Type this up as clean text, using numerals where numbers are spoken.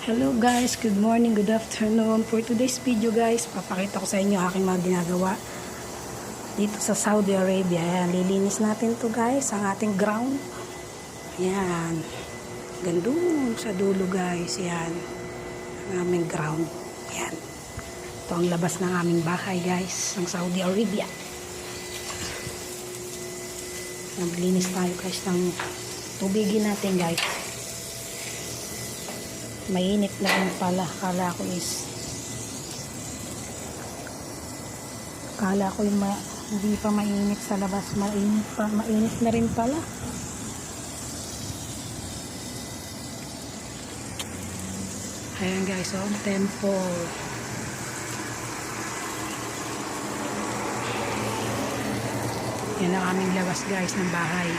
Hello guys, good morning, good afternoon. For today's video guys, papakita ko sa inyo aking mga ginagawa dito sa Saudi Arabia. Ayan, lilinis natin to guys, ang ating ground. Ayan, gandun sa dulo guys. Ayan, ang aming ground. Ayan, ito ang labas ng aming bahay guys, ng Saudi Arabia. Naglinis tayo guys ng tubigin natin guys. Mainit na rin pala. Kala ko yung hindi pa mainit sa labas. Mainit na rin pala. Ayan guys, oh, temple. Yan ang aming labas guys ng bahay.